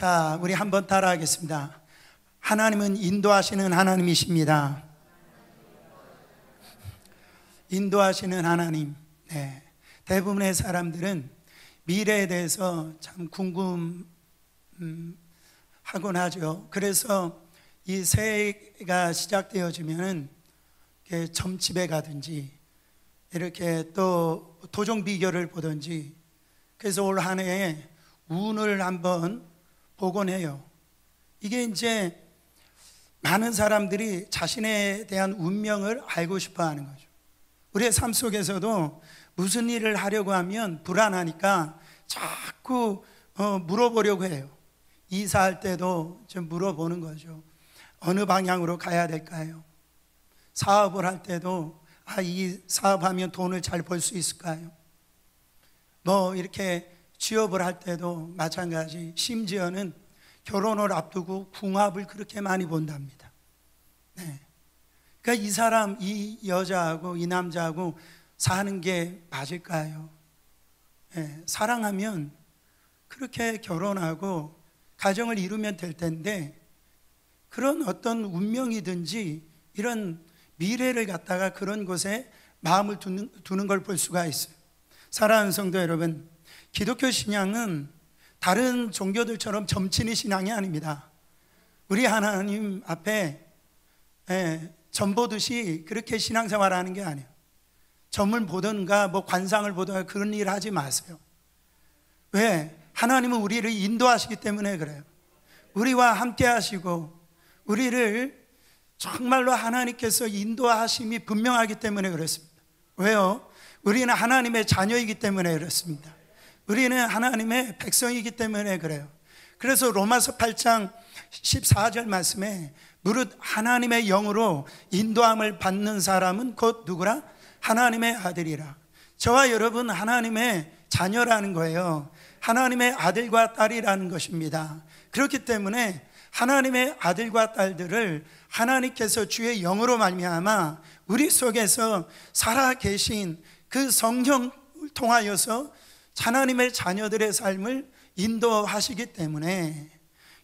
마라나타, 우리 한번 따라하겠습니다. 하나님은 인도하시는 하나님이십니다. 인도하시는 하나님. 네. 대부분의 사람들은 미래에 대해서 참 궁금하곤 하죠. 그래서 이 새해가 시작되어지면 점집에 가든지 이렇게 또 도종 비결을 보든지, 그래서 올 한 해에 운을 한번 보곤 해요. 이게 이제 많은 사람들이 자신에 대한 운명을 알고 싶어 하는 거죠. 우리의 삶 속에서도 무슨 일을 하려고 하면 불안하니까 자꾸 물어보려고 해요. 이사할 때도 좀 물어보는 거죠. 어느 방향으로 가야 될까요? 사업을 할 때도 이 사업하면 돈을 잘 벌 수 있을까요? 이렇게 취업을 할 때도 마찬가지. 심지어는 결혼을 앞두고 궁합을 그렇게 많이 본답니다. 네. 그러니까 이 사람, 이 여자하고 이 남자하고 사는 게 맞을까요? 네. 사랑하면 그렇게 결혼하고 가정을 이루면 될 텐데, 그런 어떤 운명이든지 이런 미래를 갖다가 그런 곳에 마음을 두는 걸 볼 수가 있어요. 사랑하는 성도 여러분, 기독교 신앙은 다른 종교들처럼 점치는 신앙이 아닙니다. 우리 하나님 앞에 점 보듯이 그렇게 신앙생활하는 게 아니에요. 점을 보든가 관상을 보든가 그런 일 하지 마세요. 왜? 하나님은 우리를 인도하시기 때문에 그래요. 우리와 함께 하시고 우리를 정말로 하나님께서 인도하심이 분명하기 때문에 그렇습니다. 왜요? 우리는 하나님의 자녀이기 때문에 그렇습니다. 우리는 하나님의 백성이기 때문에 그래요. 그래서 로마서 8장 14절 말씀에 무릇 하나님의 영으로 인도함을 받는 사람은 곧 누구라? 하나님의 아들이라. 저와 여러분 하나님의 자녀라는 거예요. 하나님의 아들과 딸이라는 것입니다. 그렇기 때문에 하나님의 아들과 딸들을 하나님께서 주의 영으로 말미암아 우리 속에서 살아계신 그 성령을 통하여서 하나님의 자녀들의 삶을 인도하시기 때문에,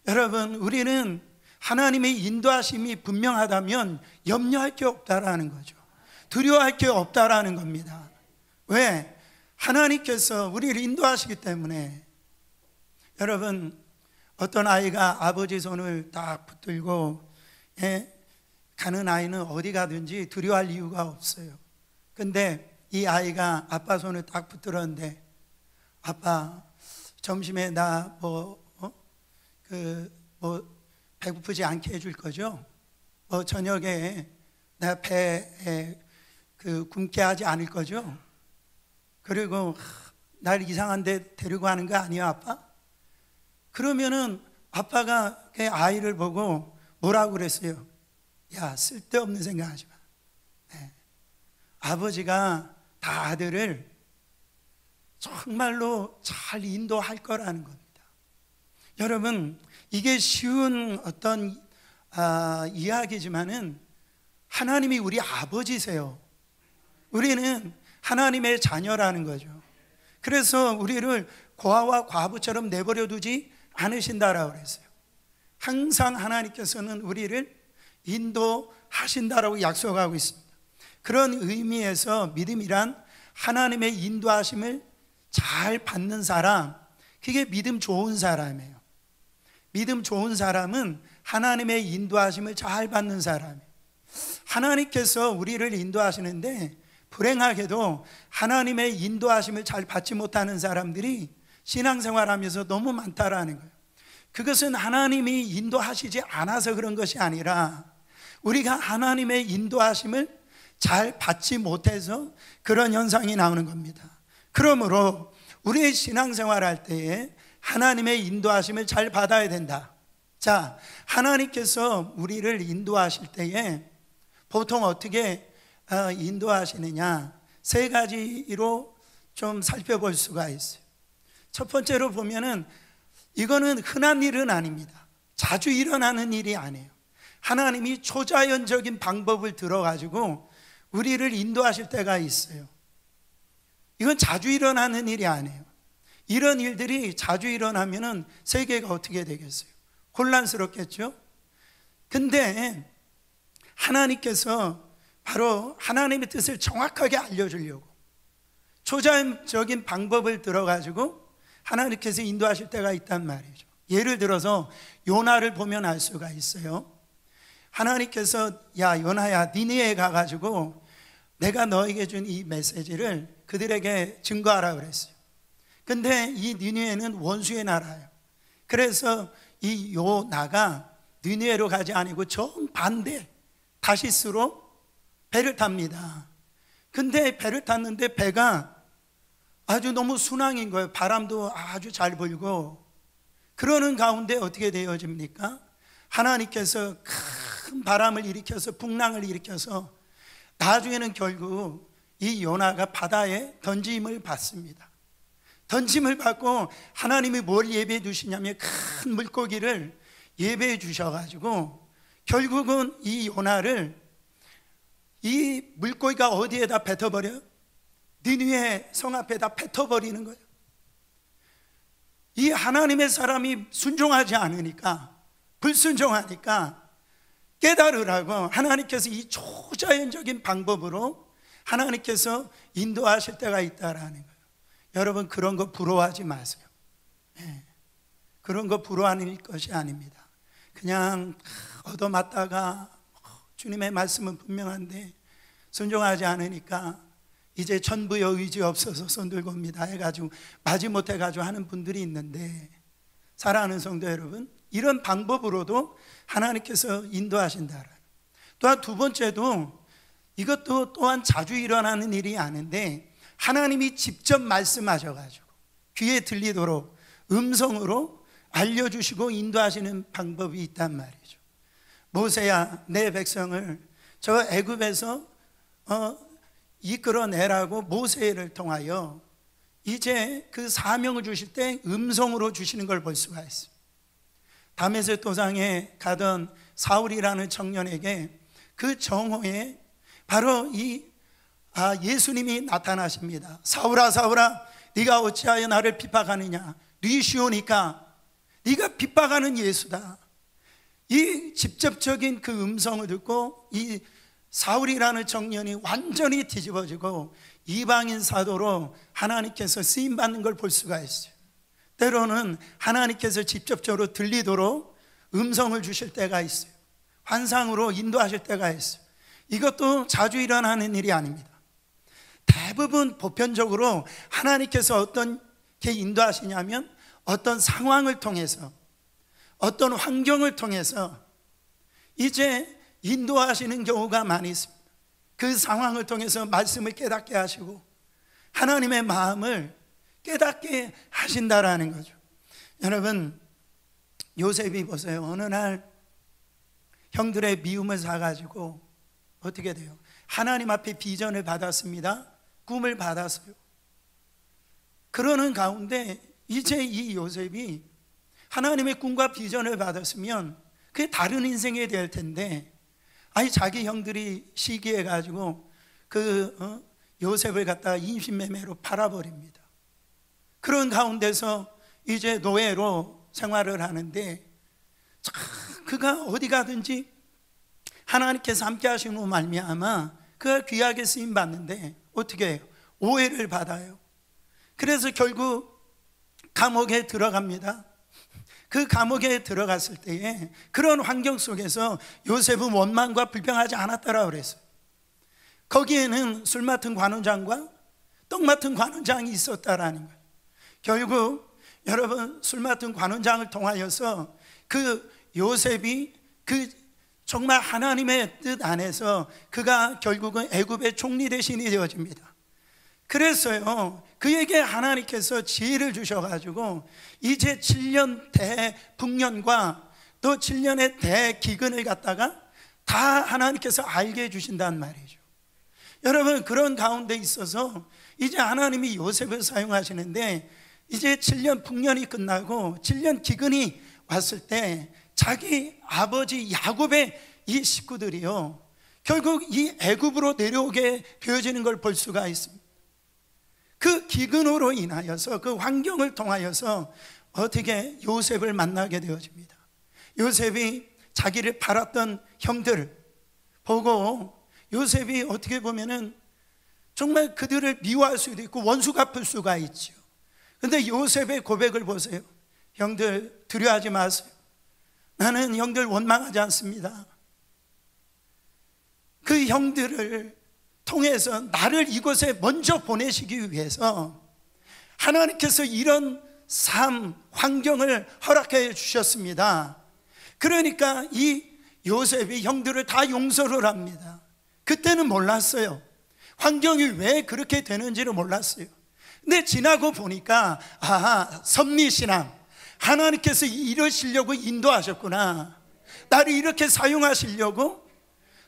여러분, 우리는 하나님의 인도하심이 분명하다면 염려할 게 없다라는 거죠. 두려워할 게 없다라는 겁니다. 왜? 하나님께서 우리를 인도하시기 때문에. 여러분, 어떤 아이가 아버지 손을 딱 붙들고 가는 아이는 어디 가든지 두려워할 이유가 없어요. 근데 이 아이가 아빠 손을 딱 붙들었는데, 아빠 점심에 나 배고프지 않게 해줄 거죠? 저녁에 나 배에 굶게 하지 않을 거죠? 그리고 날 이상한 데 데리고 가는 거 아니야, 아빠? 그러면은 아빠가 그 아이를 보고 뭐라고 그랬어요? 야, 쓸데없는 생각하지 마. 네. 아버지가 다 아들을 정말로 잘 인도할 거라는 겁니다. 여러분, 이게 쉬운 어떤 이야기지만은 하나님이 우리 아버지세요. 우리는 하나님의 자녀라는 거죠. 그래서 우리를 고아와 과부처럼 내버려 두지 않으신다라고 그랬어요. 항상 하나님께서는 우리를 인도하신다라고 약속하고 있습니다. 그런 의미에서 믿음이란 하나님의 인도하심을 잘 받는 사람, 그게 믿음 좋은 사람이에요. 믿음 좋은 사람은 하나님의 인도하심을 잘 받는 사람이에요. 하나님께서 우리를 인도하시는데 불행하게도 하나님의 인도하심을 잘 받지 못하는 사람들이 신앙생활하면서 너무 많다라는 거예요. 그것은 하나님이 인도하시지 않아서 그런 것이 아니라 우리가 하나님의 인도하심을 잘 받지 못해서 그런 현상이 나오는 겁니다. 그러므로 우리의 신앙생활 할 때에 하나님의 인도하심을 잘 받아야 된다. 자, 하나님께서 우리를 인도하실 때에 보통 어떻게 인도하시느냐, 세 가지로 좀 살펴볼 수가 있어요. 첫 번째로 보면은 이거는 흔한 일은 아닙니다. 자주 일어나는 일이 아니에요. 하나님이 초자연적인 방법을 들어가지고 우리를 인도하실 때가 있어요. 이건 자주 일어나는 일이 아니에요. 이런 일들이 자주 일어나면은 세계가 어떻게 되겠어요? 혼란스럽겠죠? 근데 하나님께서 바로 하나님의 뜻을 정확하게 알려주려고 초자연적인 방법을 들어가지고 하나님께서 인도하실 때가 있단 말이죠. 예를 들어서 요나를 보면 알 수가 있어요. 하나님께서 야 요나야 니느웨에 가가지고 내가 너에게 준 이 메시지를 그들에게 증거하라 그랬어요. 근데 이 니느웨는 원수의 나라예요. 그래서 이 요나가 니느웨로 가지 아니고 정반대 다시스로 배를 탑니다. 근데 배를 탔는데 배가 아주 너무 순항인 거예요. 바람도 아주 잘 불고. 그러는 가운데 어떻게 되어집니까? 하나님께서 큰 바람을 일으켜서 풍랑을 일으켜서 나중에는 결국 이 요나가 바다에 던짐을 받습니다. 던짐을 받고 하나님이 뭘 예배해 주시냐면 큰 물고기를 예배해 주셔가지고 결국은 이 요나를 이 물고기가 어디에다 뱉어버려요? 니느웨 성 앞에다 뱉어버리는 거예요. 이 하나님의 사람이 순종하지 않으니까, 불순종하니까 깨달으라고 하나님께서 이 초자연적인 방법으로 하나님께서 인도하실 때가 있다라는 거예요. 여러분 그런 거 부러워하지 마세요. 네. 그런 거 부러워하는 것이 아닙니다. 그냥 얻어맞다가 주님의 말씀은 분명한데 순종하지 않으니까 이제 전부여 의지 없어서 손 들고 옵니다 해가지고 마지못해 가지고 하는 분들이 있는데, 사랑하는 성도 여러분, 이런 방법으로도 하나님께서 인도하신다. 또한 두 번째도 이것도 또한 자주 일어나는 일이 아닌데 하나님이 직접 말씀하셔가지고 귀에 들리도록 음성으로 알려주시고 인도하시는 방법이 있단 말이죠. 모세야 내 백성을 저 애굽에서 이끌어내라고 모세를 통하여 이제 그 사명을 주실 때 음성으로 주시는 걸 볼 수가 있어요. 다메섹 도상에 가던 사울이라는 청년에게 그 정오에 바로 예수님이 나타나십니다. 사울아 사울아 네가 어찌하여 나를 핍박하느냐, 네 쉬우니까 네가 핍박하는 예수다. 이 직접적인 그 음성을 듣고 이 사울이라는 청년이 완전히 뒤집어지고 이방인 사도로 하나님께서 쓰임받는 걸 볼 수가 있어요. 때로는 하나님께서 직접적으로 들리도록 음성을 주실 때가 있어요. 환상으로 인도하실 때가 있어요. 이것도 자주 일어나는 일이 아닙니다. 대부분 보편적으로 하나님께서 어떻게 인도하시냐면 어떤 상황을 통해서, 어떤 환경을 통해서 이제 인도하시는 경우가 많이 있습니다. 그 상황을 통해서 말씀을 깨닫게 하시고 하나님의 마음을 깨닫게 하신다라는 거죠. 여러분 요셉이 보세요. 어느 날 형들의 미움을 사가지고 어떻게 돼요? 하나님 앞에 비전을 받았습니다. 꿈을 받았어요. 그러는 가운데 이제 이 요셉이 하나님의 꿈과 비전을 받았으면 그게 다른 인생이 될 텐데, 아니 자기 형들이 시기해 가지고 요셉을 갖다가 인신매매로 팔아버립니다. 그런 가운데서 이제 노예로 생활을 하는데 그가 어디 가든지 하나님께서 함께 하시는 말미암아 그가 귀하게 쓰임 받는데 어떻게 해요? 오해를 받아요. 그래서 결국 감옥에 들어갑니다. 그 감옥에 들어갔을 때에 그런 환경 속에서 요셉은 원망과 불평하지 않았다라고 그랬어요. 거기에는 술 맡은 관원장과 떡 맡은 관원장이 있었다라는 거예요. 결국 여러분 술 맡은 관원장을 통하여서 그 요셉이 그 정말 하나님의 뜻 안에서 그가 결국은 애굽의 총리 대신이 되어집니다. 그래서요 그에게 하나님께서 지혜를 주셔가지고 이제 7년 대풍년과 또 7년의 대기근을 갖다가 다 하나님께서 알게 해주신다는 말이죠. 여러분 그런 가운데 있어서 이제 하나님이 요셉을 사용하시는데 이제 7년 풍년이 끝나고 7년 기근이 왔을 때 자기 아버지 야곱의 이 식구들이요 결국 이 애굽으로 내려오게 되어지는 걸 볼 수가 있습니다. 그 기근으로 인하여서, 그 환경을 통하여서 어떻게 요셉을 만나게 되어집니다. 요셉이 자기를 팔았던 형들을 보고, 요셉이 어떻게 보면은 정말 그들을 미워할 수도 있고 원수 갚을 수가 있죠. 그런데 요셉의 고백을 보세요. 형들, 두려워하지 마세요. 나는 형들 원망하지 않습니다. 그 형들을 통해서 나를 이곳에 먼저 보내시기 위해서 하나님께서 이런 삶, 환경을 허락해 주셨습니다. 그러니까 이 요셉이 형들을 다 용서를 합니다. 그때는 몰랐어요. 환경이 왜 그렇게 되는지를 몰랐어요. 근데 지나고 보니까 섭리신앙, 하나님께서 이러시려고 인도하셨구나, 나를 이렇게 사용하시려고,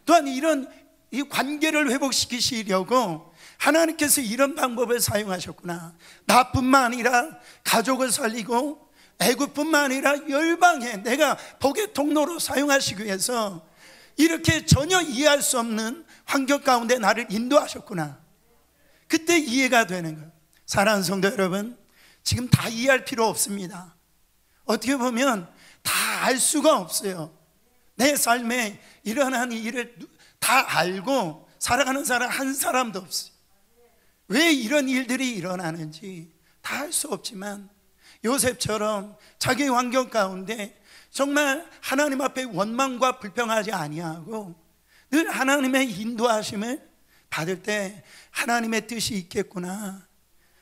또한 이런 이 관계를 회복시키시려고 하나님께서 이런 방법을 사용하셨구나. 나뿐만 아니라 가족을 살리고 애굽뿐만 아니라 열방에 내가 복의 통로로 사용하시기 위해서 이렇게 전혀 이해할 수 없는 환경 가운데 나를 인도하셨구나. 그때 이해가 되는 거예요. 사랑하는 성도 여러분, 지금 다 이해할 필요 없습니다. 어떻게 보면 다 알 수가 없어요. 내 삶에 일어난 일을 다 알고 살아가는 사람 한 사람도 없어요. 왜 이런 일들이 일어나는지 다 알 수 없지만 요셉처럼 자기 환경 가운데 정말 하나님 앞에 원망과 불평하지 아니하고 늘 하나님의 인도하심을 받을 때 하나님의 뜻이 있겠구나,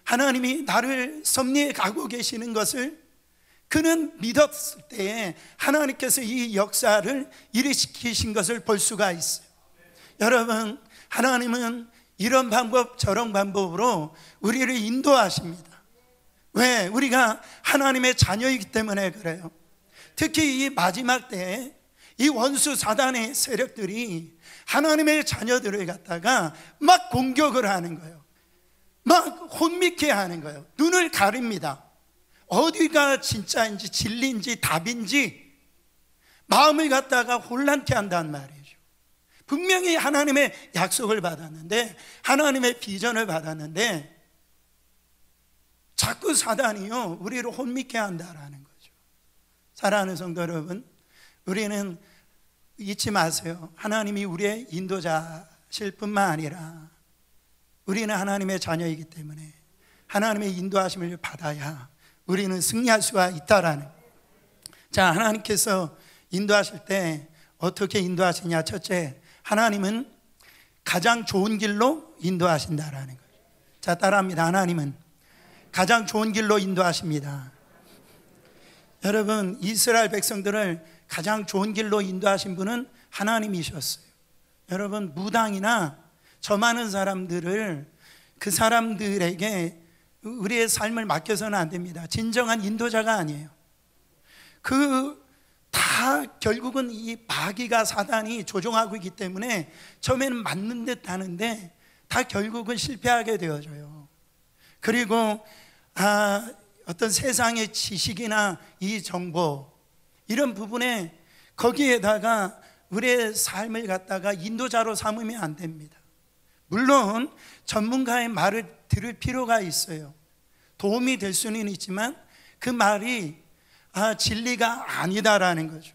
하나님이 나를 섭리해 가고 계시는 것을 그는 믿었을 때에 하나님께서 이 역사를 일으키신 것을 볼 수가 있어요. 여러분, 하나님은 이런 방법 저런 방법으로 우리를 인도하십니다. 왜? 우리가 하나님의 자녀이기 때문에 그래요. 특히 이 마지막 때에 이 원수 사단의 세력들이 하나님의 자녀들을 갖다가 막 공격을 하는 거예요. 막 혼미케 하는 거예요. 눈을 가립니다. 어디가 진짜인지 진리인지 답인지 마음을 갖다가 혼란케 한단 말이죠. 분명히 하나님의 약속을 받았는데, 하나님의 비전을 받았는데 자꾸 사단이요 우리를 혼미케 한다라는 거죠. 사랑하는 성도 여러분, 우리는 잊지 마세요. 하나님이 우리의 인도자실 뿐만 아니라 우리는 하나님의 자녀이기 때문에 하나님의 인도하심을 받아야 우리는 승리할 수가 있다라는. 자, 하나님께서 인도하실 때 어떻게 인도하시냐? 첫째, 하나님은 가장 좋은 길로 인도하신다라는 거죠. 자, 따라합니다. 하나님은 가장 좋은 길로 인도하십니다. 여러분, 이스라엘 백성들을 가장 좋은 길로 인도하신 분은 하나님이셨어요. 여러분, 무당이나 저 많은 사람들을, 그 사람들에게 우리의 삶을 맡겨서는 안 됩니다. 진정한 인도자가 아니에요. 다 결국은 이 마귀가, 사단이 조종하고 있기 때문에 처음에는 맞는 듯 하는데 다 결국은 실패하게 되어져요. 그리고 어떤 세상의 지식이나 이 정보, 이런 부분에 거기에다가 우리의 삶을 갖다가 인도자로 삼으면 안 됩니다. 물론 전문가의 말을 들을 필요가 있어요. 도움이 될 수는 있지만 그 말이 진리가 아니다라는 거죠.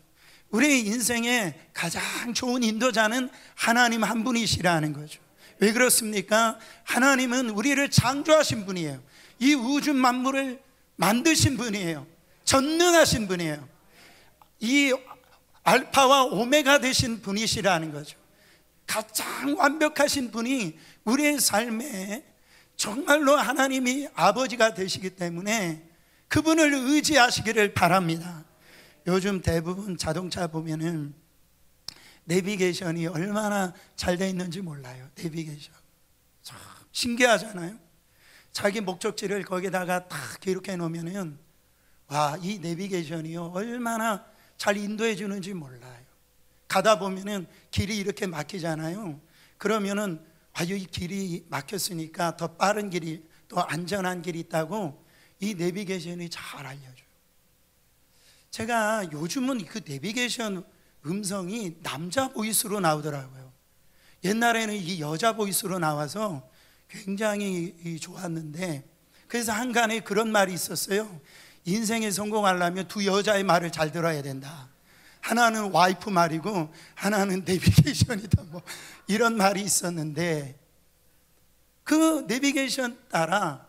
우리 인생의 가장 좋은 인도자는 하나님 한 분이시라는 거죠. 왜 그렇습니까? 하나님은 우리를 창조하신 분이에요. 이 우주 만물을 만드신 분이에요. 전능하신 분이에요. 이 알파와 오메가 되신 분이시라는 거죠. 가장 완벽하신 분이 우리의 삶에 정말로 하나님이 아버지가 되시기 때문에 그분을 의지하시기를 바랍니다. 요즘 대부분 자동차 보면은 내비게이션이 얼마나 잘 돼 있는지 몰라요. 내비게이션 참 신기하잖아요. 자기 목적지를 거기다가 딱 기록해 놓으면은 와, 이 내비게이션이요 얼마나 잘 인도해 주는지 몰라요. 가다 보면은 길이 이렇게 막히잖아요. 그러면은 이 길이 막혔으니까 더 빠른 길이, 더 안전한 길이 있다고 이 내비게이션이 잘 알려줘요. 제가 요즘은 그 내비게이션 음성이 남자 보이스로 나오더라고요. 옛날에는 이 여자 보이스로 나와서 굉장히 좋았는데, 그래서 한간에 그런 말이 있었어요. 인생에 성공하려면 두 여자의 말을 잘 들어야 된다. 하나는 와이프 말이고 하나는 내비게이션이다, 뭐 이런 말이 있었는데, 그 내비게이션 따라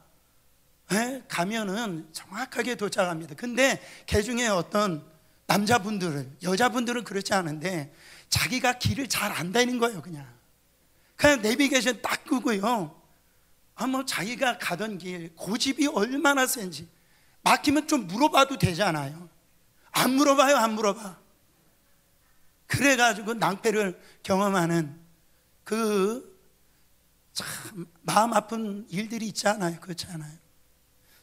가면은 정확하게 도착합니다. 근데 그 중에 어떤 남자분들은, 여자분들은 그렇지 않은데 자기가 길을 잘 안다는 거예요. 그냥 내비게이션 딱 끄고요, 뭐 자기가 가던 길, 고집이 얼마나 센지 막히면 좀 물어봐도 되잖아요. 안 물어봐요. 안 물어봐. 그래가지고 낭패를 경험하는 그 참 마음 아픈 일들이 있잖아요. 그렇지 않아요?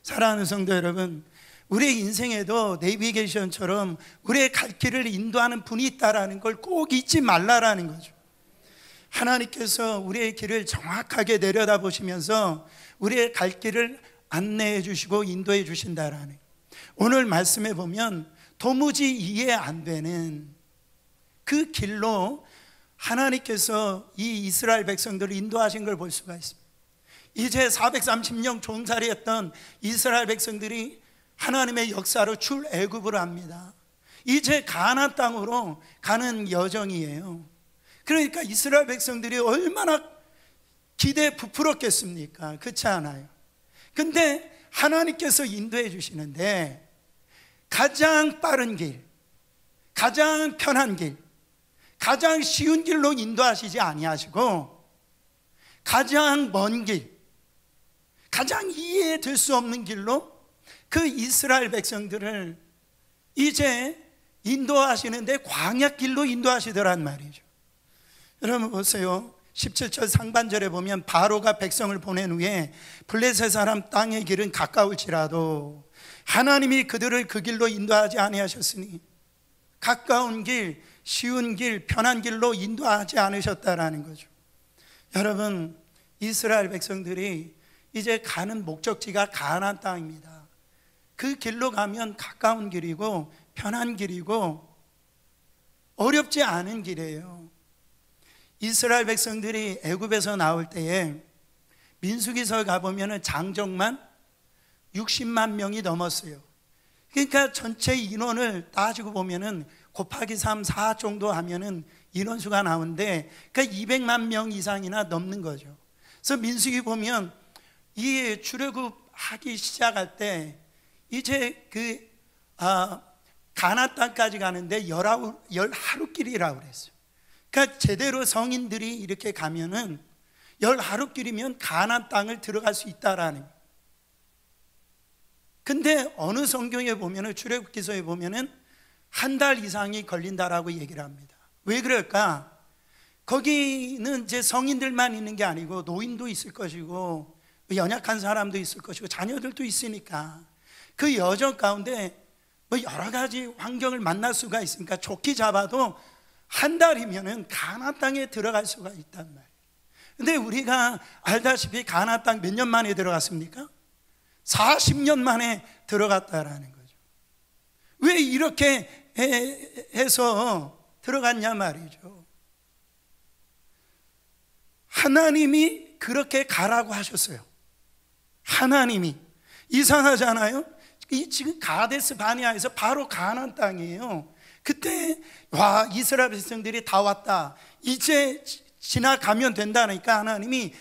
사랑하는 성도 여러분, 우리의 인생에도 내비게이션처럼 우리의 갈 길을 인도하는 분이 있다는 걸 꼭 잊지 말라라는 거죠. 하나님께서 우리의 길을 정확하게 내려다보시면서 우리의 갈 길을 안내해 주시고 인도해 주신다라는, 오늘 말씀에 보면 도무지 이해 안 되는 그 길로 하나님께서 이 이스라엘 백성들을 인도하신 걸 볼 수가 있습니다. 이제 430년 종살이했던 이스라엘 백성들이 하나님의 역사로 출애굽을 합니다. 이제 가나안 땅으로 가는 여정이에요. 그러니까 이스라엘 백성들이 얼마나 기대에 부풀었겠습니까? 그렇지 않아요? 근데 하나님께서 인도해 주시는데 가장 빠른 길, 가장 편한 길, 가장 쉬운 길로 인도하시지 아니하시고 가장 먼 길, 가장 이해될 수 없는 길로 그 이스라엘 백성들을 이제 인도하시는데 광야길로 인도하시더란 말이죠. 여러분 보세요. 17절 상반절에 보면 바로가 백성을 보낸 후에 블레셋 사람 땅의 길은 가까울지라도 하나님이 그들을 그 길로 인도하지 아니하셨으니, 가까운 길, 쉬운 길, 편한 길로 인도하지 않으셨다라는 거죠. 여러분, 이스라엘 백성들이 이제 가는 목적지가 가나안 땅입니다. 그 길로 가면 가까운 길이고 편한 길이고 어렵지 않은 길이에요. 이스라엘 백성들이 애굽에서 나올 때에 민수기서 가보면 장정만 60만 명이 넘었어요. 그러니까 전체 인원을 따지고 보면은 곱하기 3, 4 정도 하면은 인원수가 나오는데, 그러니까 200만 명 이상이나 넘는 거죠. 그래서 민수기 보면 이 출애굽하기 시작할 때 이제 그 가나안 땅까지 가는데 10하루길이라고 그랬어요. 그러니까 제대로 성인들이 이렇게 가면은 10하루길이면 가나안 땅을 들어갈 수 있다라는 거예요. 근데 어느 성경에 보면은, 출애굽기서에 보면은 한 달 이상이 걸린다라고 얘기를 합니다. 왜 그럴까? 거기는 이제 성인들만 있는 게 아니고 노인도 있을 것이고 연약한 사람도 있을 것이고 자녀들도 있으니까 그 여정 가운데 뭐 여러 가지 환경을 만날 수가 있으니까 좋게 잡아도 한 달이면은 가나안 땅에 들어갈 수가 있단 말이에요. 근데 우리가 알다시피 가나안 땅 몇 년 만에 들어갔습니까? 40년 만에 들어갔다라는 거죠. 왜 이렇게 해서 들어갔냐 말이죠. 하나님이 그렇게 가라고 하셨어요. 하나님이. 이상하잖아요. 지금 가데스 바네아에서 바로 가나안 땅이에요. 그때 와, 이스라엘 백성들이 다 왔다, 이제 지나가면 된다니까 하나님이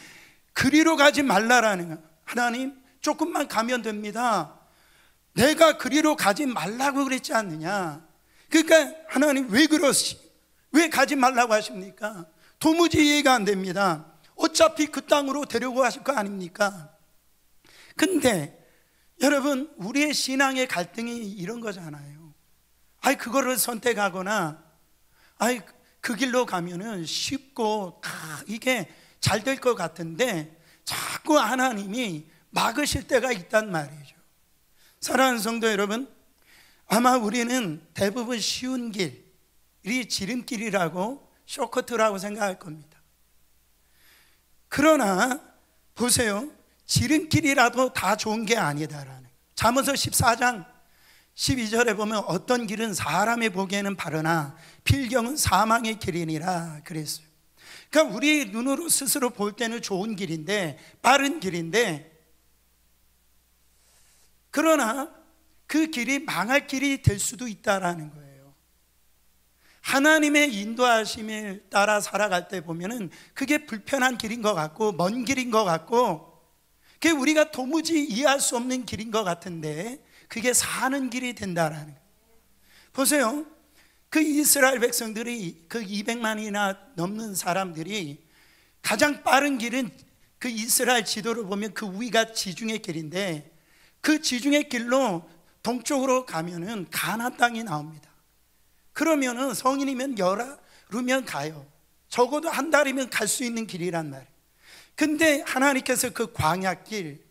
그리로 가지 말라라는 거예요. 하나님, 조금만 가면 됩니다. 내가 그리로 가지 말라고 그랬지 않느냐. 그러니까 하나님 왜 가지 말라고 하십니까? 도무지 이해가 안 됩니다. 어차피 그 땅으로 데려고 하실 거 아닙니까? 근데 여러분, 우리의 신앙의 갈등이 이런 거잖아요. 그거를 선택하거나 그 길로 가면은 쉽고 이게 잘 될 것 같은데 자꾸 하나님이 막으실 때가 있단 말이죠. 사랑하는 성도 여러분, 아마 우리는 대부분 쉬운 길이 지름길이라고, 쇼커트라고 생각할 겁니다. 그러나 보세요, 지름길이라도 다 좋은 게 아니다라는. 잠언서 14장 12절에 보면 어떤 길은 사람이 보기에는 바르나 필경은 사망의 길이니라 그랬어요. 그러니까 우리 눈으로 스스로 볼 때는 좋은 길인데, 빠른 길인데, 그러나 그 길이 망할 길이 될 수도 있다라는 거예요. 하나님의 인도하심을 따라 살아갈 때 보면은 그게 불편한 길인 것 같고 먼 길인 것 같고, 그게 우리가 도무지 이해할 수 없는 길인 것 같은데 그게 사는 길이 된다라는 거예요. 보세요. 그 이스라엘 백성들이, 그 200만이나 넘는 사람들이 가장 빠른 길은 그 이스라엘 지도를 보면 그 위가 지중해 길인데, 그 지중해 길로 동쪽으로 가면은 가나안 땅이 나옵니다. 그러면은 성인이면 열하루면 가요. 적어도 한 달이면 갈 수 있는 길이란 말이에요. 근데 하나님께서 그 광야길,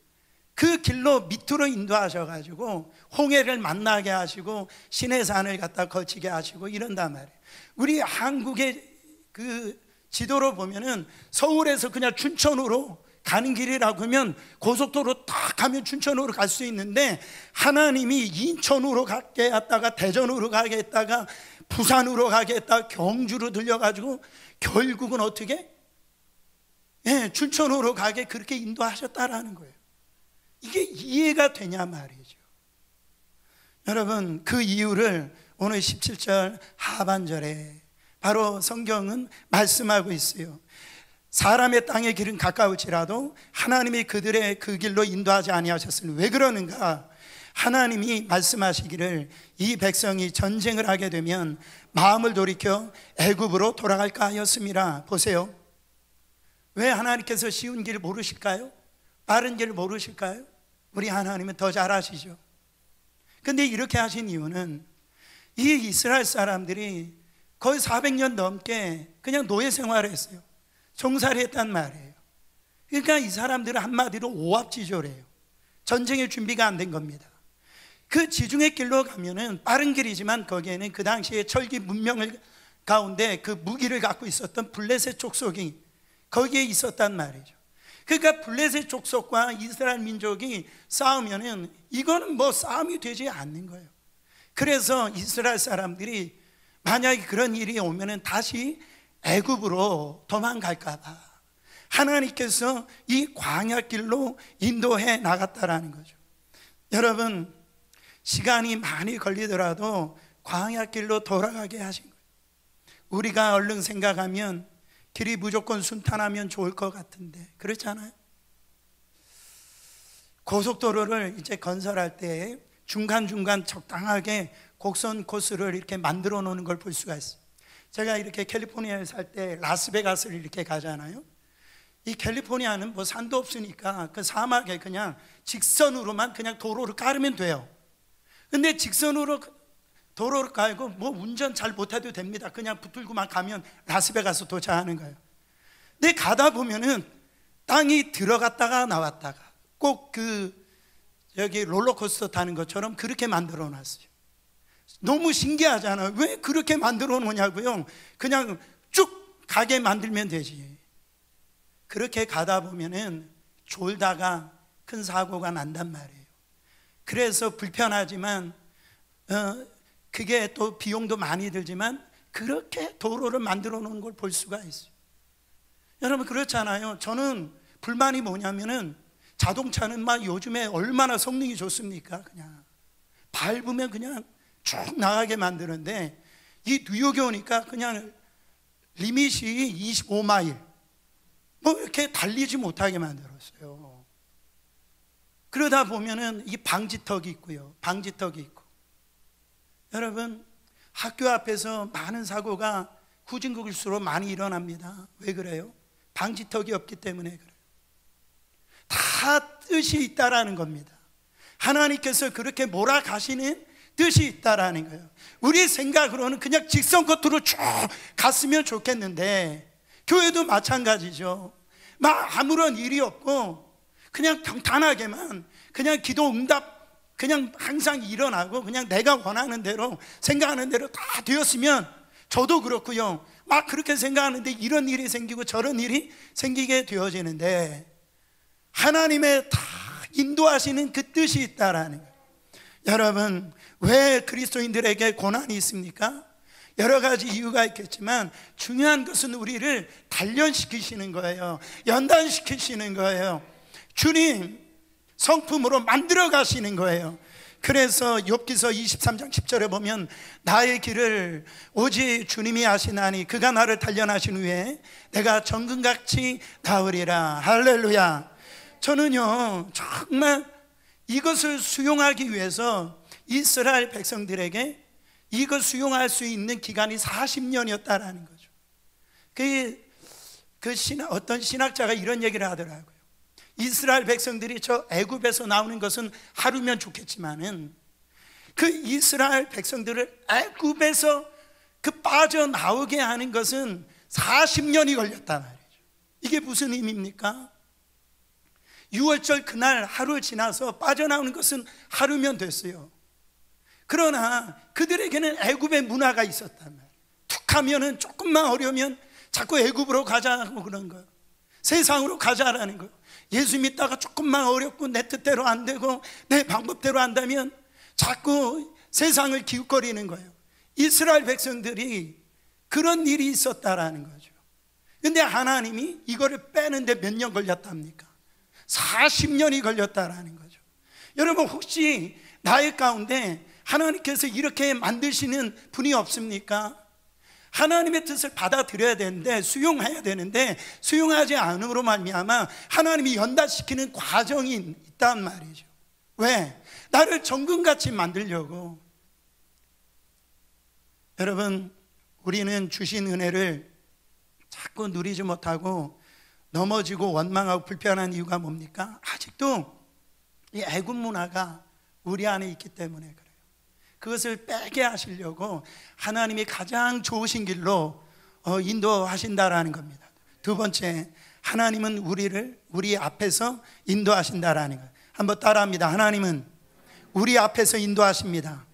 그 길로 밑으로 인도하셔가지고 홍해를 만나게 하시고 시내산을 갖다 거치게 하시고 이런단 말이에요. 우리 한국의 그 지도로 보면은 서울에서 그냥 춘천으로 가는 길이라고 하면 고속도로 딱 가면 춘천으로 갈 수 있는데, 하나님이 인천으로 가게 했다가 대전으로 가게 했다가 부산으로 가게 했다가 경주로 들려가지고 결국은 어떻게? 춘천으로 가게 그렇게 인도하셨다라는 거예요. 이게 이해가 되냐 말이죠. 여러분, 그 이유를 오늘 17절 하반절에 바로 성경은 말씀하고 있어요. 사람의 땅의 길은 가까울지라도 하나님이 그들의 그 길로 인도하지 아니하셨으니 왜 그러는가? 하나님이 말씀하시기를 이 백성이 전쟁을 하게 되면 마음을 돌이켜 애굽으로 돌아갈까 하였습니다. 보세요. 왜 하나님께서 쉬운 길 모르실까요? 빠른 길 모르실까요? 우리 하나님은 더 잘 아시죠. 근데 이렇게 하신 이유는 이 이스라엘 사람들이 거의 400년 넘게 그냥 노예 생활을 했어요. 종살이 했단 말이에요. 그러니까 이 사람들은 한마디로 오합지졸이에요. 전쟁의 준비가 안 된 겁니다. 그 지중해 길로 가면은 빠른 길이지만 거기에는 그 당시에 철기 문명을 가운데 그 무기를 갖고 있었던 블레셋 족속이 거기에 있었단 말이죠. 그러니까 블레셋 족속과 이스라엘 민족이 싸우면은 이거는 뭐 싸움이 되지 않는 거예요. 그래서 이스라엘 사람들이 만약에 그런 일이 오면은 다시 애굽으로 도망갈까 봐 하나님께서 이 광야길로 인도해 나갔다라는 거죠. 여러분, 시간이 많이 걸리더라도 광야길로 돌아가게 하신 거예요. 우리가 얼른 생각하면 길이 무조건 순탄하면 좋을 것 같은데 그렇잖아요. 고속도로를 이제 건설할 때 중간중간 적당하게 곡선 코스를 이렇게 만들어 놓는 걸 볼 수가 있어요. 제가 이렇게 캘리포니아에 살 때 라스베가스를 이렇게 가잖아요. 이 캘리포니아는 뭐 산도 없으니까 그 사막에 그냥 직선으로만 그냥 도로를 깔으면 돼요. 근데 직선으로 도로를 깔고 뭐 운전 잘 못해도 됩니다. 그냥 붙들고만 가면 라스베가스 도착하는 거예요. 근데 가다 보면은 땅이 들어갔다가 나왔다가 꼭 여기 롤러코스터 타는 것처럼 그렇게 만들어 놨어요. 너무 신기하잖아요. 왜 그렇게 만들어 놓냐고요. 그냥 쭉 가게 만들면 되지. 그렇게 가다 보면은 졸다가 큰 사고가 난단 말이에요. 그래서 불편하지만 그게 또 비용도 많이 들지만 그렇게 도로를 만들어 놓은 걸 볼 수가 있어요. 여러분, 그렇잖아요. 저는 불만이 뭐냐면은 자동차는 막 요즘에 얼마나 성능이 좋습니까? 그냥 밟으면 그냥 쭉 나가게 만드는데 이 뉴욕에 오니까 그냥 리밋이 25마일 뭐 이렇게 달리지 못하게 만들었어요. 그러다 보면은 이 방지턱이 있고요. 방지턱이 있고. 여러분, 학교 앞에서 많은 사고가 후진국일수록 많이 일어납니다. 왜 그래요? 방지턱이 없기 때문에 그래요. 다 뜻이 있다라는 겁니다. 하나님께서 그렇게 몰아가시는 뜻이 있다라는 거예요. 우리 생각으로는 그냥 직선 끝으로 쭉 갔으면 좋겠는데 교회도 마찬가지죠. 막 아무런 일이 없고 그냥 평탄하게만 그냥 기도 응답 그냥 항상 일어나고 그냥 내가 원하는 대로 생각하는 대로 다 되었으면 저도 그렇고요. 막 그렇게 생각하는데 이런 일이 생기고 저런 일이 생기게 되어지는데 하나님의 다 인도하시는 그 뜻이 있다라는 거예요. 여러분, 왜 그리스도인들에게 고난이 있습니까? 여러 가지 이유가 있겠지만 중요한 것은 우리를 단련시키시는 거예요. 연단시키시는 거예요. 주님 성품으로 만들어 가시는 거예요. 그래서 욥기서 23장 10절에 보면 나의 길을 오직 주님이 아시나니 그가 나를 단련하신 후에 내가 정금같이 나으리라. 할렐루야. 저는요 정말 이것을 수용하기 위해서 이스라엘 백성들에게 이걸 수용할 수 있는 기간이 40년이었다라는 거죠. 어떤 신학자가 이런 얘기를 하더라고요. 이스라엘 백성들이 저 애굽에서 나오는 것은 하루면 좋겠지만은 그 이스라엘 백성들을 애굽에서 빠져나오게 하는 것은 40년이 걸렸단 말이죠. 이게 무슨 의미입니까? 6월절 그날 하루 지나서 빠져나오는 것은 하루면 됐어요. 그러나 그들에게는 애굽의 문화가 있었단 말이에요. 툭 하면은 조금만 어려우면 자꾸 애굽으로 가자고 그런 거예요. 세상으로 가자라는 거예요. 예수 믿다가 조금만 어렵고 내 뜻대로 안 되고 내 방법대로 한다면 자꾸 세상을 기웃거리는 거예요. 이스라엘 백성들이 그런 일이 있었다라는 거죠. 근데 하나님이 이거를 빼는데 몇 년 걸렸답니까? 40년이 걸렸다라는 거죠. 여러분 혹시 나의 가운데 하나님께서 이렇게 만드시는 분이 없습니까? 하나님의 뜻을 받아들여야 되는데 수용해야 되는데 수용하지 않음으로 말미암아 하나님이 연단시키는 과정이 있단 말이죠. 왜? 나를 정금같이 만들려고. 여러분 우리는 주신 은혜를 자꾸 누리지 못하고 넘어지고 원망하고 불편한 이유가 뭡니까? 아직도 이 애굽 문화가 우리 안에 있기 때문에 그래요. 그것을 빼게 하시려고 하나님이 가장 좋으신 길로 인도하신다라는 겁니다. 두 번째, 하나님은 우리 앞에서 인도하신다라는 거예요. 한번 따라합니다. 하나님은 우리 앞에서 인도하십니다.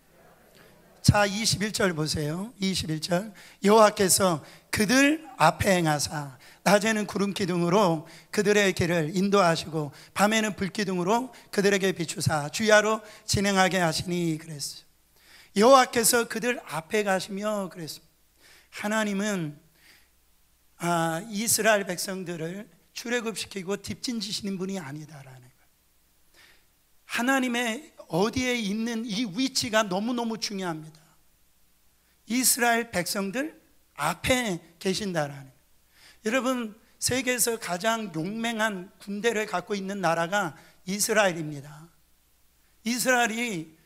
자, 21절 보세요. 21절. 여호와께서 그들 앞에 행하사 낮에는 구름 기둥으로 그들의 길을 인도하시고 밤에는 불 기둥으로 그들에게 비추사 주야로 진행하게 하시니 그랬어요. 여호와께서 그들 앞에 가시며 그랬습니다. 하나님은 이스라엘 백성들을 출애굽시키고 뒷짐지시는 분이 아니다라는 거예요. 하나님의 어디에 있는 이 위치가 너무너무 중요합니다. 이스라엘 백성들 앞에 계신다라는 거예요. 여러분 세계에서 가장 용맹한 군대를 갖고 있는 나라가 이스라엘입니다. 이스라엘이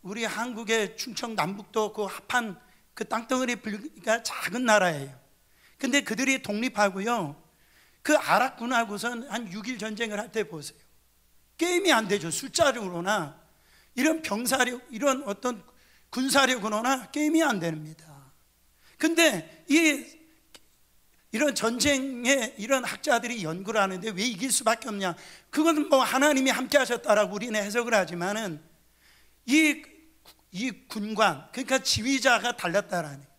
우리 한국의 충청 남북도 그 합한 그 땅덩어리가 작은 나라예요. 근데 그들이 독립하고요 그 아랍군하고선 한 6일 전쟁을 할 때 보세요. 게임이 안 되죠. 숫자적으로나 이런 병사력 이런 어떤 군사력으로나 게임이 안 됩니다. 근데 이런 전쟁에 이런 학자들이 연구를 하는데 왜 이길 수밖에 없냐? 그건 뭐 하나님이 함께 하셨다라고 우리는 해석을 하지만은 이 군관, 그러니까 지휘자가 달랐다라는 거예요.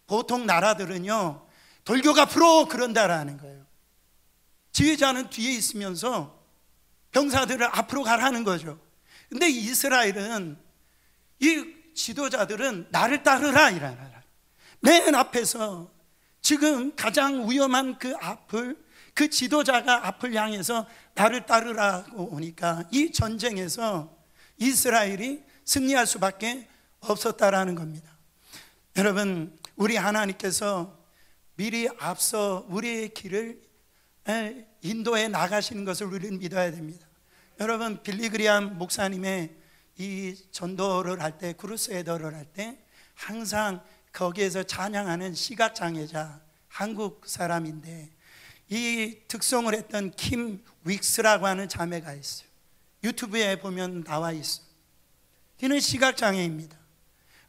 보통 나라들은요 돌교가 불어 그런다라는 거예요. 지휘자는 뒤에 있으면서 병사들을 앞으로 가라는 거죠. 근데 이스라엘은 이 지도자들은 나를 따르라 이러라. 맨 앞에서 지금 가장 위험한 그 지도자가 앞을 향해서 나를 따르라고 오니까 이 전쟁에서 이스라엘이 승리할 수밖에 없었다라는 겁니다. 여러분 우리 하나님께서 미리 앞서 우리의 길을 인도해 나가시는 것을 우리는 믿어야 됩니다. 여러분 빌리그리암 목사님의 이 전도를 할 때 크루세이더를 할 때 항상 거기에서 찬양하는 시각장애자 한국 사람인데 이 특송을 했던 킴 윅스라고 하는 자매가 있어요. 유튜브에 보면 나와 있어요. 그는 시각장애입니다.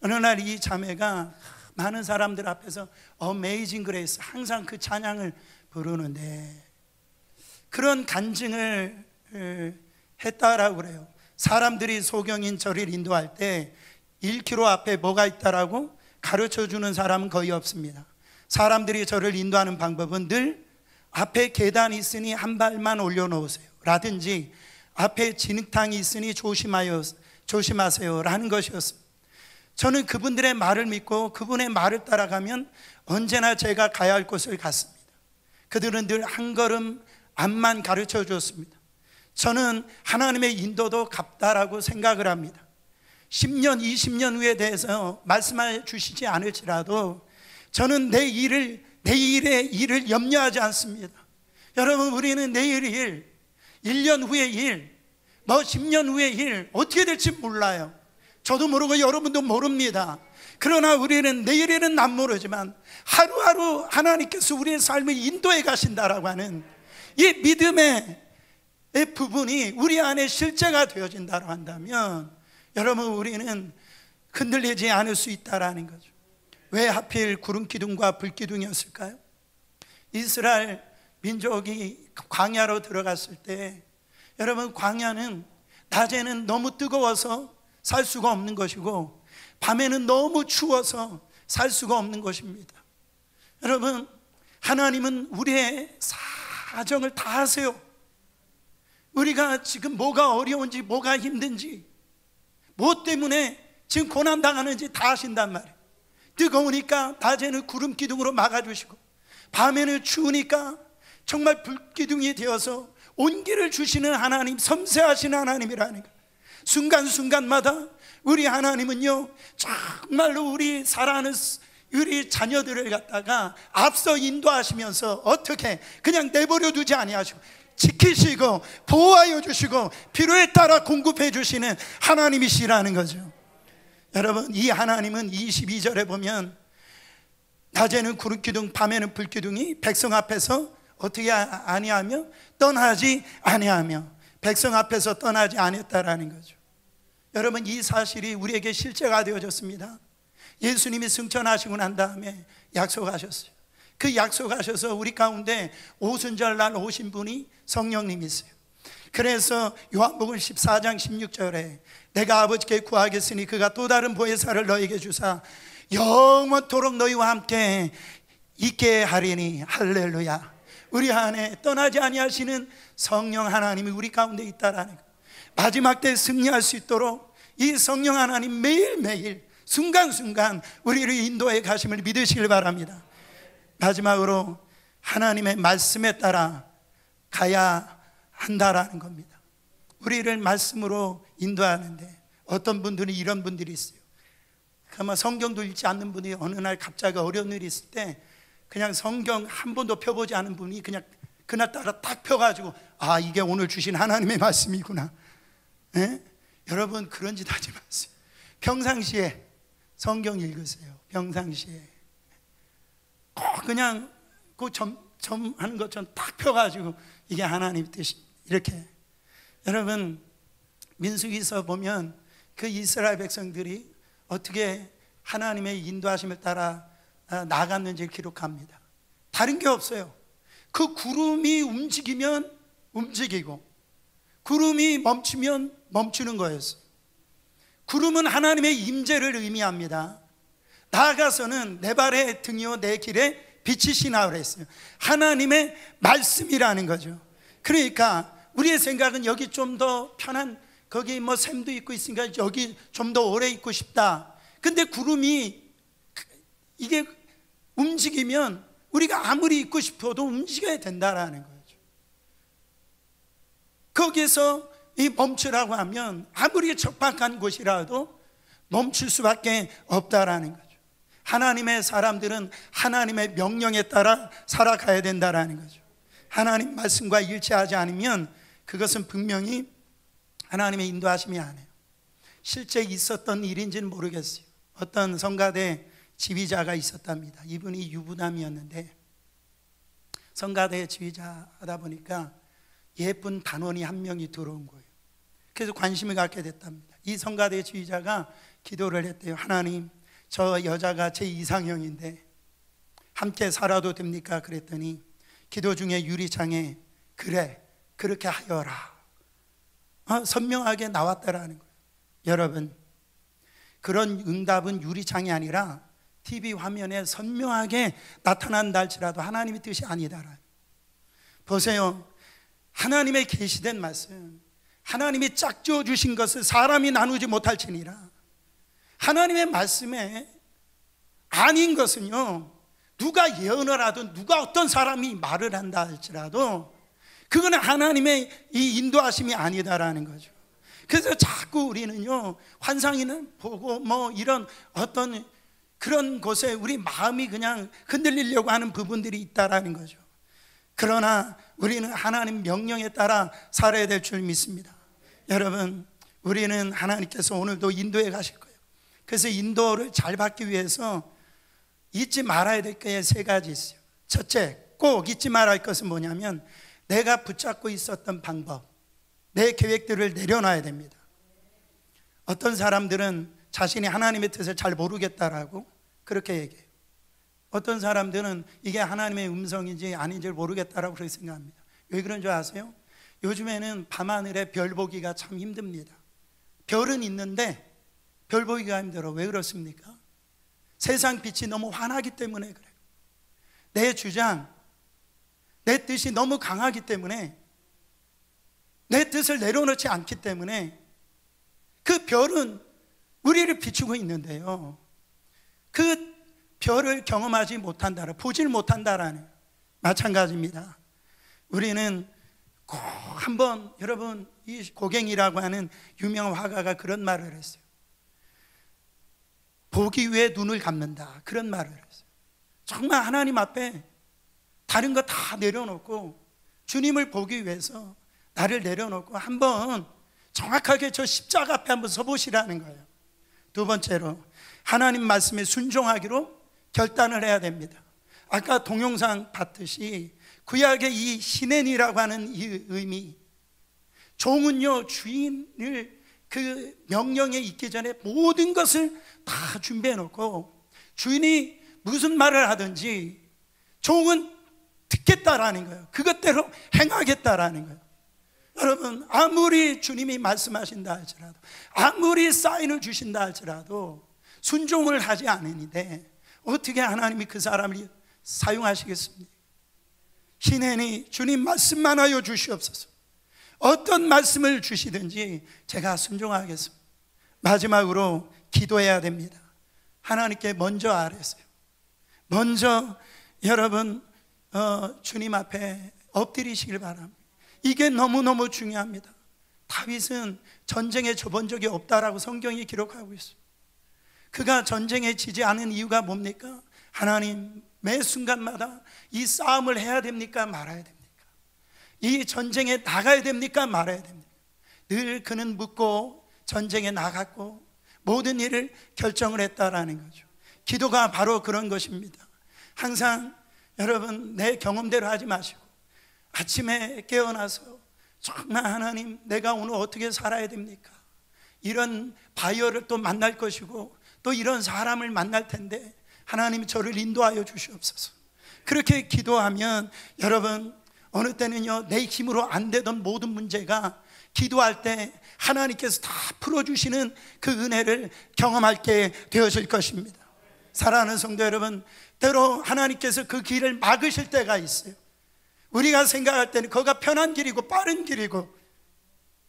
어느 날 이 자매가 많은 사람들 앞에서 어메이징 그레이스 항상 그 찬양을 부르는데 그런 간증을 했다라고 그래요. 사람들이 소경인 저를 인도할 때 1km 앞에 뭐가 있다라고 가르쳐주는 사람은 거의 없습니다. 사람들이 저를 인도하는 방법은 늘 앞에 계단이 있으니 한 발만 올려놓으세요 라든지 앞에 진흙탕이 있으니 조심하세요 라는 것이었습니다. 저는 그분들의 말을 믿고 그분의 말을 따라가면 언제나 제가 가야 할 곳을 갔습니다. 그들은 늘 한 걸음 앞만 가르쳐 주었습니다. 저는 하나님의 인도도 같다라고 생각을 합니다. 10년, 20년 후에 대해서 말씀해 주시지 않을지라도 저는 내일의 일을 염려하지 않습니다. 여러분, 우리는 내일의 일, 1년 후의 일, 10년 후의 일 어떻게 될지 몰라요. 저도 모르고 여러분도 모릅니다. 그러나 우리는 내일에는 난 모르지만 하루하루 하나님께서 우리의 삶을 인도해 가신다라고 하는 이 믿음의 부분이 우리 안에 실제가 되어진다고 한다면 여러분, 우리는 흔들리지 않을 수 있다라는 거죠. 왜 하필 구름기둥과 불기둥이었을까요? 이스라엘 민족이 광야로 들어갔을 때, 여러분, 광야는 낮에는 너무 뜨거워서 살 수가 없는 것이고 밤에는 너무 추워서 살 수가 없는 것입니다. 여러분, 하나님은 우리의 사정을 다 아세요. 우리가 지금 뭐가 어려운지, 뭐가 힘든지, 뭐 때문에 지금 고난당하는지 다 아신단 말이에요. 뜨거우니까 낮에는 구름기둥으로 막아주시고 밤에는 추우니까 정말 불기둥이 되어서 온기를 주시는 하나님, 섬세하신 하나님이라는 거예요. 순간순간마다 우리 하나님은요, 정말로 우리 사랑하는 우리 자녀들을 갖다가 앞서 인도하시면서 어떻게 그냥 내버려 두지 아니하시고 지키시고 보호하여 주시고 필요에 따라 공급해 주시는 하나님이시라는 거죠. 여러분, 이 하나님은 22절에 보면 낮에는 구름기둥, 밤에는 불기둥이 백성 앞에서 어떻게 아니하며 떠나지 아니하며, 백성 앞에서 떠나지 아니했다라는 거죠. 여러분, 이 사실이 우리에게 실제가 되어졌습니다. 예수님이 승천하시고 난 다음에 약속하셨어요. 그 약속하셔서 우리 가운데 오순절날 오신 분이 성령님이세요. 그래서 요한복음 14장 16절에 내가 아버지께 구하겠으니 그가 또 다른 보혜사를 너에게 주사 영원토록 너희와 함께 있게 하리니, 할렐루야. 우리 안에 떠나지 아니하시는 성령 하나님이 우리 가운데 있다라는 것, 마지막 때 승리할 수 있도록 이 성령 하나님 매일매일 순간순간 우리를 인도해 가심을 믿으시길 바랍니다. 마지막으로 하나님의 말씀에 따라 가야 한다라는 겁니다. 우리를 말씀으로 인도하는데 어떤 분들은 이런 분들이 있어요. 그러면 성경도 읽지 않는 분이 어느 날 갑자기 어려운 일이 있을 때 그냥 성경 한 번도 펴보지 않은 분이 그냥 그날따라 딱 펴가지고 아, 이게 오늘 주신 하나님의 말씀이구나. 에? 여러분, 그런 짓 하지 마세요. 평상시에 성경 읽으세요. 평상시에 꼭 그냥 그 점하는 것처럼 딱 펴가지고 이게 하나님 뜻입니다. 이렇게. 여러분, 민수기서 보면 그 이스라엘 백성들이 어떻게 하나님의 인도하심을 따라 나갔는지를 기록합니다. 다른 게 없어요. 그 구름이 움직이면 움직이고 구름이 멈추면 멈추는 거였어요. 구름은 하나님의 임재를 의미합니다. 나아가서는 내 발의 등이요 내 길에 빛이시나 그랬어요. 하나님의 말씀이라는 거죠. 그러니까 우리의 생각은 여기 좀 더 편한, 거기 뭐 샘도 있고 있으니까 여기 좀 더 오래 있고 싶다. 근데 구름이 이게 움직이면 우리가 아무리 있고 싶어도 움직여야 된다라는 거죠. 거기에서 이 멈추라고 하면 아무리 적박한 곳이라도 멈출 수밖에 없다라는 거죠. 하나님의 사람들은 하나님의 명령에 따라 살아가야 된다라는 거죠. 하나님 말씀과 일치하지 않으면 그것은 분명히 하나님의 인도하심이 아니에요. 실제 있었던 일인지는 모르겠어요. 어떤 성가대 지휘자가 있었답니다. 이분이 유부남이었는데 성가대 지휘자 하다 보니까 예쁜 단원이 한 명이 들어온 거예요. 그래서 관심을 갖게 됐답니다. 이 성가대 지휘자가 기도를 했대요. 하나님, 저 여자가 제 이상형인데 함께 살아도 됩니까? 그랬더니 기도 중에 유리창에 그래, 그렇게 하여라 선명하게 나왔다라는 거예요. 여러분, 그런 응답은 유리창이 아니라 TV 화면에 선명하게 나타난다 할지라도 하나님의 뜻이 아니다라는. 보세요, 하나님의 계시된 말씀, 하나님이 짝지어 주신 것을 사람이 나누지 못할지니라. 하나님의 말씀에 아닌 것은요, 누가 예언을 하든 누가 어떤 사람이 말을 한다 할지라도 그거는 하나님의 이 인도하심이 아니다라는 거죠. 그래서 자꾸 우리는요, 환상이나 보고 뭐 이런 어떤 그런 곳에 우리 마음이 그냥 흔들리려고 하는 부분들이 있다라는 거죠. 그러나 우리는 하나님 명령에 따라 살아야 될 줄 믿습니다. 여러분, 우리는 하나님께서 오늘도 인도해 가실 거예요. 그래서 인도를 잘 받기 위해서 잊지 말아야 될 게 세 가지 있어요. 첫째, 꼭 잊지 말아야 할 것은 뭐냐면 내가 붙잡고 있었던 방법, 내 계획들을 내려놔야 됩니다. 어떤 사람들은 자신이 하나님의 뜻을 잘 모르겠다라고 그렇게 얘기해요. 어떤 사람들은 이게 하나님의 음성인지 아닌지 모르겠다라고 그렇게 생각합니다. 왜 그런 줄 아세요? 요즘에는 밤하늘에 별 보기가 참 힘듭니다. 별은 있는데 별 보기가 힘들어. 왜 그렇습니까? 세상 빛이 너무 환하기 때문에 그래요. 내 주장, 내 뜻이 너무 강하기 때문에, 내 뜻을 내려놓지 않기 때문에 그 별은 우리를 비추고 있는데요, 그 별을 경험하지 못한다, 보질 못한다라는, 마찬가지입니다. 우리는 꼭 한번, 여러분, 이 고갱이라고 하는 유명한 화가가 그런 말을 했어요. 보기 위해 눈을 감는다, 그런 말을 했어요. 정말 하나님 앞에 다른 거 다 내려놓고 주님을 보기 위해서 나를 내려놓고 한번 정확하게 저 십자가 앞에 한번 서보시라는 거예요. 두 번째로, 하나님 말씀에 순종하기로 결단을 해야 됩니다. 아까 동영상 봤듯이 구약의 이 시넨이라고 하는 이 의미, 종은요, 주인을 그 명령에 있기 전에 모든 것을 다 준비해 놓고 주인이 무슨 말을 하든지 종은 듣겠다라는 거예요. 그것대로 행하겠다라는 거예요. 여러분, 아무리 주님이 말씀하신다 할지라도, 아무리 사인을 주신다 할지라도 순종을 하지 않으니데 어떻게 하나님이 그 사람을 사용하시겠습니까? 시낸이 주님 말씀만 하여 주시옵소서, 어떤 말씀을 주시든지 제가 순종하겠습니다. 마지막으로 기도해야 됩니다. 하나님께 먼저 아뢰세요. 먼저 여러분 주님 앞에 엎드리시길 바랍니다. 이게 너무너무 중요합니다. 다윗은 전쟁에 져본 적이 없다라고 성경이 기록하고 있어요. 그가 전쟁에 지지 않은 이유가 뭡니까? 하나님, 매 순간마다 이 싸움을 해야 됩니까? 말아야 됩니까? 이 전쟁에 나가야 됩니까? 말아야 됩니까? 늘 그는 묻고 전쟁에 나갔고 모든 일을 결정을 했다라는 거죠. 기도가 바로 그런 것입니다. 항상 여러분, 내 경험대로 하지 마시고 아침에 깨어나서 정말 하나님, 내가 오늘 어떻게 살아야 됩니까? 이런 바이어를 또 만날 것이고 또 이런 사람을 만날 텐데 하나님, 저를 인도하여 주시옵소서. 그렇게 기도하면 여러분, 어느 때는요, 내 힘으로 안 되던 모든 문제가 기도할 때 하나님께서 다 풀어주시는 그 은혜를 경험하게 되어질 것입니다. 사랑하는 성도 여러분, 때로 하나님께서 그 길을 막으실 때가 있어요. 우리가 생각할 때는 거기가 편한 길이고 빠른 길이고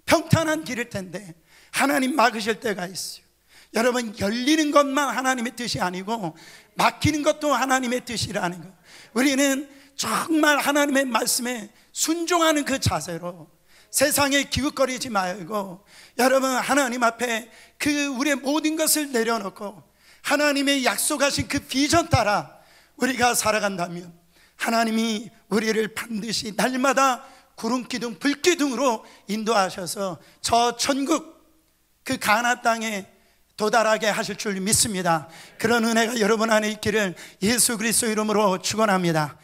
평탄한 길일 텐데 하나님 막으실 때가 있어요. 여러분, 열리는 것만 하나님의 뜻이 아니고 막히는 것도 하나님의 뜻이라는 것, 우리는 정말 하나님의 말씀에 순종하는 그 자세로 세상에 기웃거리지 말고 여러분, 하나님 앞에 그 우리의 모든 것을 내려놓고 하나님의 약속하신 그 비전 따라 우리가 살아간다면 하나님이 우리를 반드시 날마다 구름기둥 불기둥으로 인도하셔서 저 천국, 그 가나안 땅에 도달하게 하실 줄 믿습니다. 그런 은혜가 여러분 안에 있기를 예수 그리스도 이름으로 축원합니다.